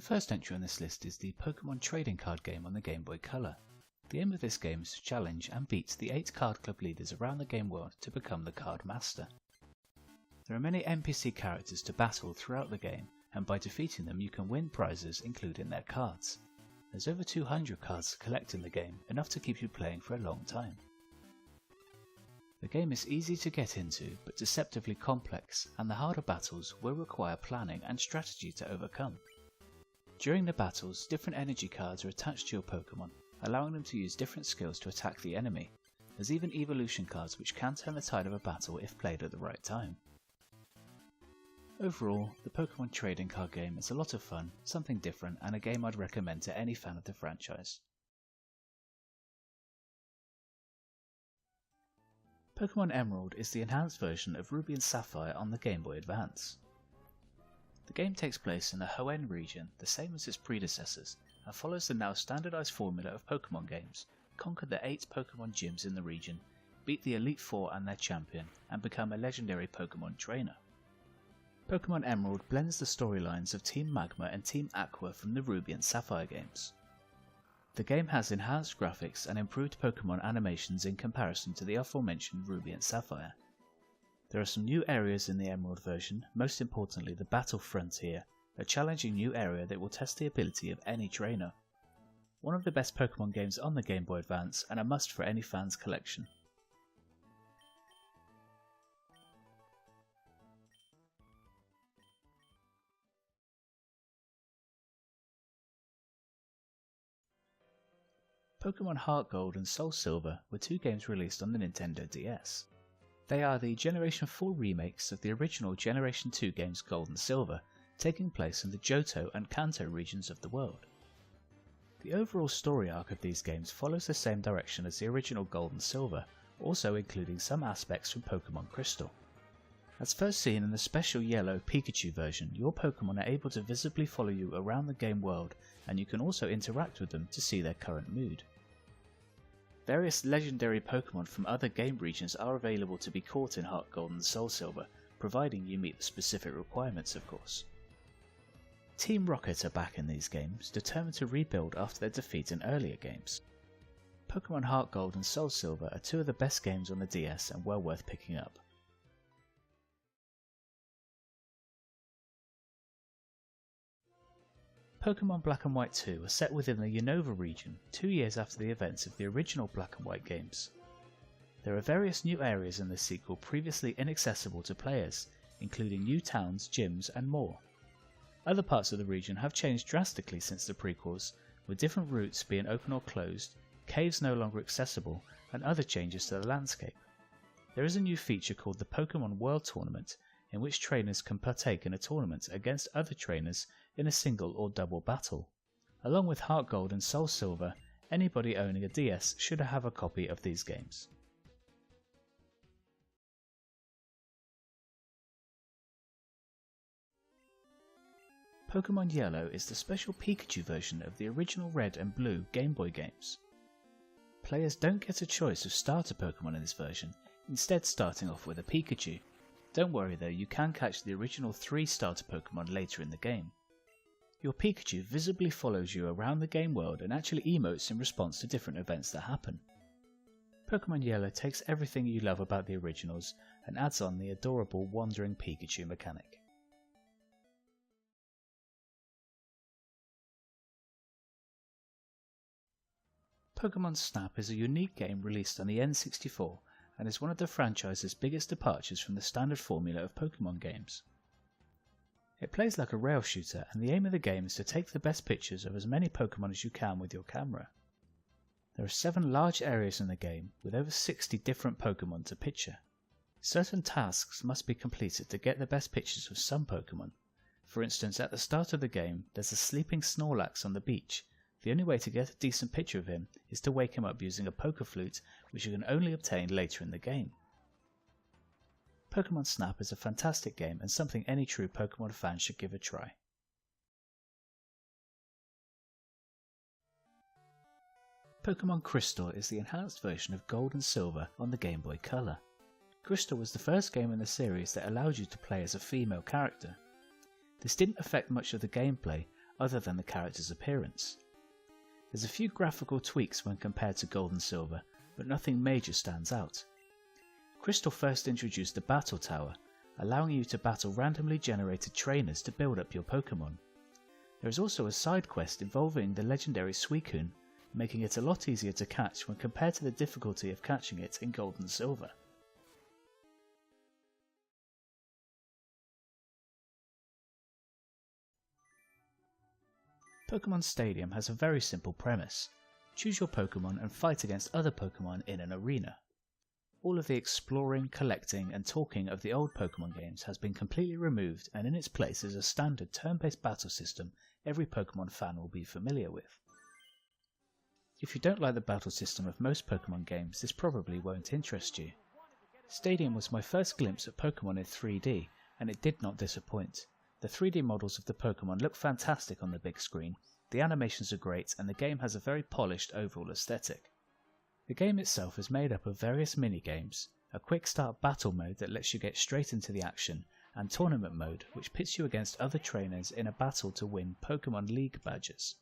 The first entry on this list is the Pokemon trading card game on the Game Boy Color. The aim of this game is to challenge and beat the 8 card club leaders around the game world to become the card master. There are many NPC characters to battle throughout the game, and by defeating them you can win prizes including their cards. There's over 200 cards to collect in the game, enough to keep you playing for a long time. The game is easy to get into but deceptively complex, and the harder battles will require planning and strategy to overcome. During the battles, different energy cards are attached to your Pokemon, allowing them to use different skills to attack the enemy. There's even evolution cards which can turn the tide of a battle if played at the right time. Overall, the Pokemon trading card game is a lot of fun, something different, and a game I'd recommend to any fan of the franchise. Pokemon Emerald is the enhanced version of Ruby and Sapphire on the Game Boy Advance. The game takes place in the Hoenn region, the same as its predecessors, and follows the now standardized formula of Pokemon games: conquer the 8 Pokemon gyms in the region, beat the Elite Four and their champion, and become a legendary Pokemon trainer. Pokemon Emerald blends the storylines of Team Magma and Team Aqua from the Ruby and Sapphire games. The game has enhanced graphics and improved Pokemon animations in comparison to the aforementioned Ruby and Sapphire. There are some new areas in the Emerald version, most importantly the Battle Frontier, a challenging new area that will test the ability of any trainer. One of the best Pokemon games on the Game Boy Advance, and a must for any fan's collection. Pokemon HEARTGOLD and SOULSILVER were 2 games released on the Nintendo DS. They are the Generation 4 remakes of the original Generation 2 games Gold and Silver, taking place in the Johto and Kanto regions of the world. The overall story arc of these games follows the same direction as the original Gold and Silver, also including some aspects from Pokemon Crystal. As first seen in the special yellow Pikachu version, your Pokemon are able to visibly follow you around the game world, and you can also interact with them to see their current mood. Various legendary Pokemon from other game regions are available to be caught in HEARTGOLD and SOULSILVER, providing you meet the specific requirements of course. Team Rocket are back in these games, determined to rebuild after their defeat in earlier games. Pokemon HEARTGOLD and SOULSILVER are 2 of the best games on the DS and well worth picking up. Pokemon Black and White 2 are set within the Unova region, 2 years after the events of the original Black and White games. There are various new areas in this sequel previously inaccessible to players, including new towns, gyms, and more. Other parts of the region have changed drastically since the prequels, with different routes being open or closed, caves no longer accessible, and other changes to the landscape. There is a new feature called the Pokemon World Tournament, in which trainers can partake in a tournament against other trainers in a single or double battle. Along with HEARTGOLD and SOULSILVER, anybody owning a DS should have a copy of these games. Pokemon Yellow is the special Pikachu version of the original Red and Blue Game Boy games. Players don't get a choice of starter Pokemon in this version, instead starting off with a Pikachu. Don't worry though, you can catch the original 3 starter Pokemon later in the game. Your Pikachu visibly follows you around the game world and actually emotes in response to different events that happen. Pokemon Yellow takes everything you love about the originals and adds on the adorable wandering Pikachu mechanic. Pokemon Snap is a unique game released on the N64 and is one of the franchise's biggest departures from the standard formula of Pokemon games. It plays like a rail shooter, and the aim of the game is to take the best pictures of as many Pokemon as you can with your camera. There are 7 large areas in the game, with over 60 different Pokemon to picture. Certain tasks must be completed to get the best pictures of some Pokemon. For instance, at the start of the game, there's a sleeping Snorlax on the beach. The only way to get a decent picture of him is to wake him up using a poker flute, which you can only obtain later in the game. Pokemon Snap is a fantastic game and something any true Pokemon fan should give a try. Pokemon Crystal is the enhanced version of Gold and Silver on the Game Boy Color. Crystal was the first game in the series that allowed you to play as a female character. This didn't affect much of the gameplay, other than the character's appearance. There's a few graphical tweaks when compared to Gold and Silver, but nothing major stands out. Crystal first introduced the Battle Tower, allowing you to battle randomly generated trainers to build up your Pokemon. There is also a side quest involving the legendary Suicune, making it a lot easier to catch when compared to the difficulty of catching it in Gold and Silver. Pokemon Stadium has a very simple premise. Choose your Pokemon and fight against other Pokemon in an arena. All of the exploring, collecting and talking of the old Pokemon games has been completely removed, and in its place is a standard turn-based battle system every Pokemon fan will be familiar with. If you don't like the battle system of most Pokemon games, this probably won't interest you. Stadium was my first glimpse at Pokemon in 3D, and it did not disappoint. The 3D models of the Pokemon look fantastic on the big screen, the animations are great, and the game has a very polished overall aesthetic. The game itself is made up of various mini-games, a quick start battle mode that lets you get straight into the action, and tournament mode which pits you against other trainers in a battle to win Pokemon League badges.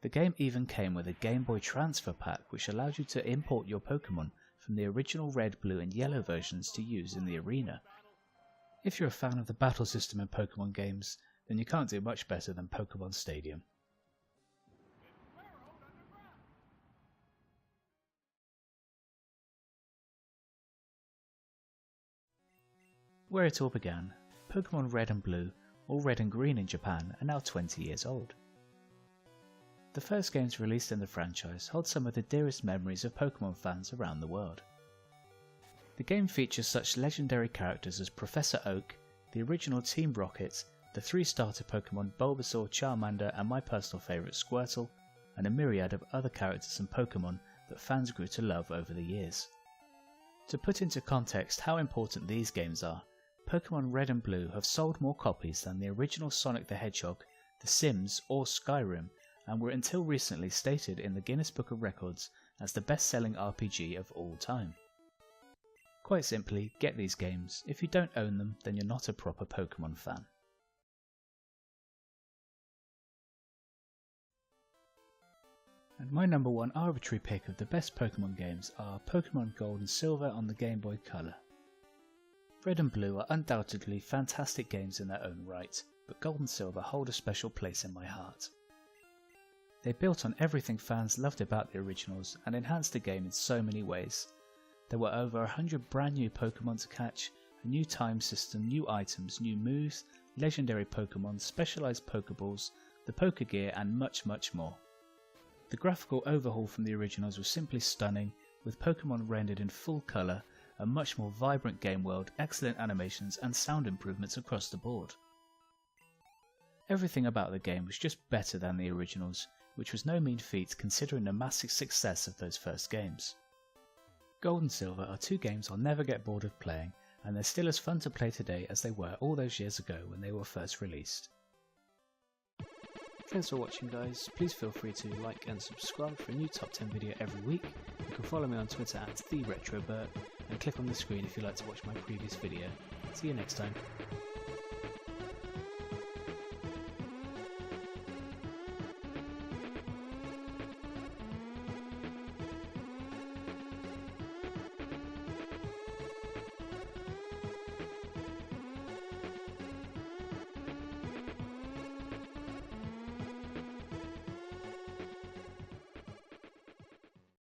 The game even came with a Game Boy transfer pack which allowed you to import your Pokemon from the original red, blue and yellow versions to use in the arena. If you're a fan of the battle system in Pokemon games, then you can't do much better than Pokemon Stadium. Where it all began, Pokemon Red and Blue, or Red and Green in Japan, are now 20 years old. The first games released in the franchise hold some of the dearest memories of Pokemon fans around the world. The game features such legendary characters as Professor Oak, the original Team Rocket, the 3 starter Pokemon Bulbasaur, Charmander and my personal favourite Squirtle, and a myriad of other characters and Pokemon that fans grew to love over the years. To put into context how important these games are, Pokemon Red and Blue have sold more copies than the original Sonic the Hedgehog, The Sims or Skyrim, and were until recently stated in the Guinness Book of Records as the best-selling RPG of all time. Quite simply, get these games. If you don't own them, then you're not a proper Pokemon fan. And my number 1 arbitrary pick of the best Pokemon games are Pokemon Gold and Silver on the Game Boy Color. Red and Blue are undoubtedly fantastic games in their own right, but Gold and Silver hold a special place in my heart. They built on everything fans loved about the originals and enhanced the game in so many ways. There were over 100 brand new Pokemon to catch, a new time system, new items, new moves, legendary Pokemon, specialised Pokeballs, the Pokegear and much more. The graphical overhaul from the originals was simply stunning, with Pokemon rendered in full colour, a much more vibrant game world, excellent animations and sound improvements across the board. Everything about the game was just better than the originals, which was no mean feat considering the massive success of those first games. Gold and Silver are 2 games I'll never get bored of playing, and they're still as fun to play today as they were all those years ago when they were first released. Thanks for watching guys, please feel free to like and subscribe for a new top 10 video every week. You can follow me on Twitter at @RetroBurk and click on the screen if you'd like to watch my previous video. See you next time.